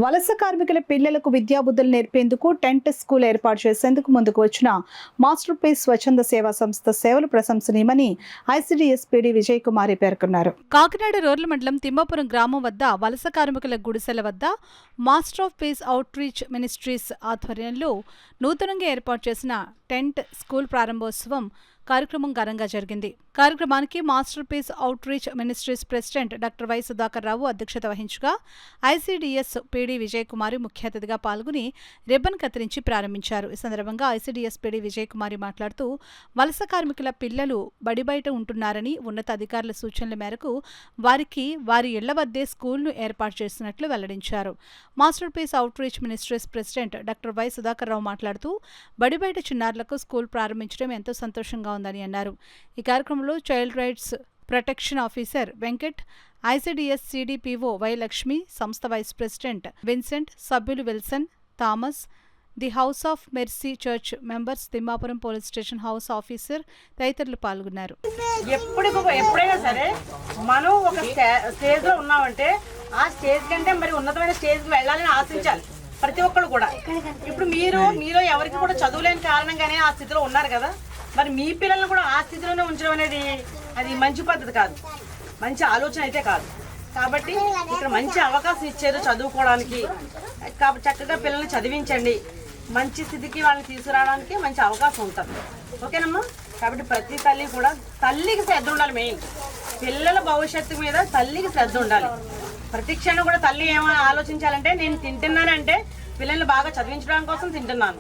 వలస కార్మికుల పిల్లలకు విద్యాబుద్ధులు నేర్పేందుకు టెంట్ స్కూల్ ఏర్పాటు చేసేందుకు ముందుకు వచ్చిన మాస్టర్ పీస్ స్వచ్ఛంద సేవా సంస్థ సేవలు ప్రశంసనీయమని ఐసీడీఎస్ పీడీ విజయ్ కుమారి పేర్కొన్నారు. కాకినాడ రోడ్ల మండలం తిమ్మాపురం గ్రామం వద్ద వలస కార్మికుల గుడిసెల వద్ద master of piece outreach ministries ఆధ్వర్యంలో నూతనంగా ఏర్పాటు చేసిన టెంట్ స్కూల్ ప్రారంభోత్సవం కార్యక్రమం ఘనంగా జరిగింది. కార్యక్రమానికి master peace outreach ministries president doctor Y Sudhakar Rao అధ్యక్షత వహించగా ఐసీడీఎస్ పీడీ విజయ్ కుమారి ముఖ్య అతిథిగా పాల్గొని రిబ్బన్ కత్తిరించి ప్రారంభించారు. ఈ సందర్భంగా ఐసీడీఎస్ పీడీ విజయ్ కుమారి మాట్లాడుతూ వలస కార్మికుల పిల్లలు బడి బయట ఉంటున్నారని ఉన్నతాధికారుల సూచనల మేరకు వారికి వారి ఇళ్ల వద్దే స్కూల్ను ఏర్పాటు చేసినట్లు వెల్లడించారు. Master peace outreach ministries president doctor Y Sudhakar Rao మాట్లాడుతూ బడి బయట చిన్నారులకు స్కూల్ ప్రారంభించడం ఎంతో సంతోషంగా ఉందని అన్నారు. ఈ కార్యక్రమంలో child rights protection officer Venkat, ICDS CDPO Y Lakshmi, సంస్థ వైస్ ప్రెసిడెంట్ విన్సెంట్, సభ్యులు Wilson, Thomas, the house of mercy church members, Thimmapuram police station house officer తదితరులు పాల్గొన్నారు. ఎప్పుడైనా సరే మనం ఒక స్టేజ్ లో ఉన్నామంటే ఆ స్టేజ్ కంటే మరి ఉన్నతమైన స్టేజ్కి వెళ్ళాలని ఆశించాలి ప్రతి ఒక్కరు కూడా. ఇప్పుడు మీరు ఎవరికి కూడా చదువులేని కారణంగానే ఆ స్థితిలో ఉన్నారు కదా, మరి మీ పిల్లల్ని కూడా ఆ స్థితిలోనే ఉంచడం అనేది అది మంచి పద్ధతి కాదు, మంచి ఆలోచన అయితే కాదు. కాబట్టి ఇక్కడ మంచి అవకాశం ఇచ్చారు చదువుకోవడానికి. కాబట్టి చక్కగా పిల్లల్ని చదివించండి, మంచి స్థితికి వాళ్ళని తీసుకురావడానికి మంచి అవకాశం ఉంటుంది. ఓకేనమ్మా? కాబట్టి ప్రతి తల్లి కూడా తల్లికి శ్రద్ధ ఉండాలి. మెయిన్ పిల్లల భవిష్యత్తు మీద తల్లికి శ్రద్ధ ఉండాలి. ప్రతి క్షణం కూడా తల్లి ఏమైనా ఆలోచించాలంటే నేను తింటున్నానంటే పిల్లల్ని బాగా చదివించడం కోసం తింటున్నాను,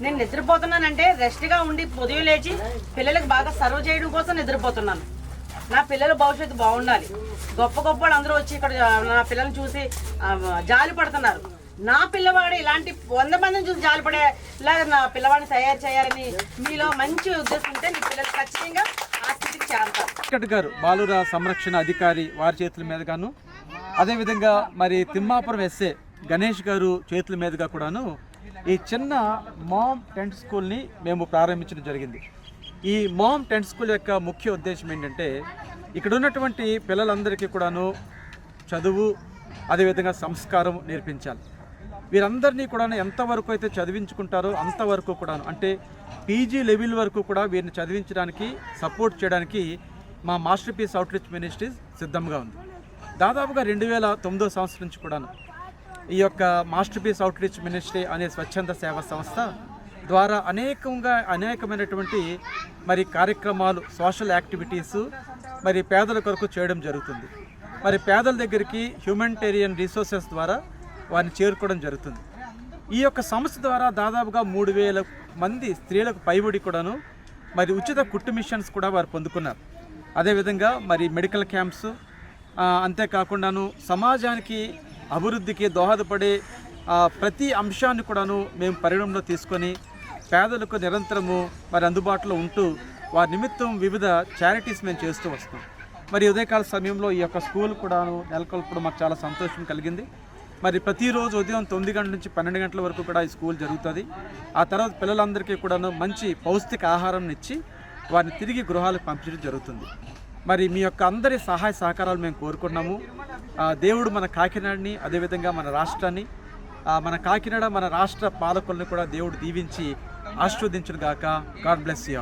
నేను నిద్రపోతున్నానంటే రెస్ట్గా ఉండి ఉదయం లేచి పిల్లలకు బాగా సర్వ్ చేయడం కోసం నిద్రపోతున్నాను. నా పిల్లల భవిష్యత్తు బాగుండాలి. గొప్ప గొప్ప వాళ్ళు అందరూ వచ్చి ఇక్కడ నా పిల్లల్ని చూసి జాలి పడుతున్నారు. నా పిల్లవాడు ఇలాంటి 100 మందిని చూసి జాలిపడేలాగా నా పిల్లవాడిని తయారు చేయాలని మీలో మంచి ఉద్దేశం ఉంటే మీ పిల్లలు ఖచ్చితంగా ఆ స్థితికి చేరతారు. గారు బాలుర సంరక్షణ అధికారి వారి చేతుల మీదుగాను, అదేవిధంగా మరి తిమ్మాపురం ఎస్ఏ గణేష్ గారు చేతుల మీదుగా కూడాను ఈ చిన్న మామ్ టెంట్ స్కూల్ని మేము ప్రారంభించడం జరిగింది. ఈ మామ్ టెంట్ స్కూల్ యొక్క ముఖ్య ఉద్దేశం ఏంటంటే ఇక్కడ ఉన్నటువంటి పిల్లలందరికీ కూడాను చదువు, అదేవిధంగా సంస్కారం నేర్పించాలి. వీరందరినీ కూడా ఎంతవరకు అయితే చదివించుకుంటారో అంతవరకు కూడాను, అంటే పీజీ లెవెల్ వరకు కూడా వీరిని చదివించడానికి సపోర్ట్ చేయడానికి మా master peace outreach ministries సిద్ధంగా ఉంది. దాదాపుగా 2009 సంవత్సరం నుంచి కూడాను ఈ యొక్క master peace out reach ministry అనే స్వచ్ఛంద సేవా సంస్థ ద్వారా అనేకమైనటువంటి మరి కార్యక్రమాలు, సోషల్ యాక్టివిటీసు మరి పేదల కొరకు చేయడం జరుగుతుంది. మరి పేదల దగ్గరికి హ్యూమానిటేరియన్ రిసోర్సెస్ ద్వారా వారిని చేరుకోవడం జరుగుతుంది. ఈ యొక్క సంస్థ ద్వారా దాదాపుగా 3000 మంది స్త్రీలకు పైబడి కూడాను మరి ఉచిత కుట్టు మిషన్స్ కూడా వారు పొందుకున్నారు. అదేవిధంగా మరి మెడికల్ క్యాంప్స్, అంతేకాకుండాను సమాజానికి అభివృద్ధికి దోహదపడే ప్రతి అంశాన్ని కూడాను మేము పరిగణనలో తీసుకొని పేదలకు నిరంతరము మరి అందుబాటులో ఉంటూ వారి నిమిత్తం వివిధ చారిటీస్ మేము చేస్తూ వస్తాం. మరి ఉదయకాల సమయంలో ఈ యొక్క స్కూల్ కూడాను నెలకొల్పడం మాకు చాలా సంతోషం కలిగింది. మరి ప్రతిరోజు ఉదయం 9 గంటల నుంచి 12 గంటల వరకు కూడా ఈ స్కూల్ జరుగుతుంది. ఆ తర్వాత పిల్లలందరికీ కూడాను మంచి పౌష్టిక ఆహారం ఇచ్చి వారిని తిరిగి గృహాలకు పంపించడం జరుగుతుంది. మరి మీ యొక్క అందరి సహాయ సహకారాలు మేము కోరుకున్నాము. దేవుడు మన కాకినాడని, అదేవిధంగా మన రాష్ట్రాన్ని, మన కాకినాడ మన రాష్ట్ర పాలకులను కూడా దేవుడు దీవించి ఆశీర్వదించును గాక. God bless you all.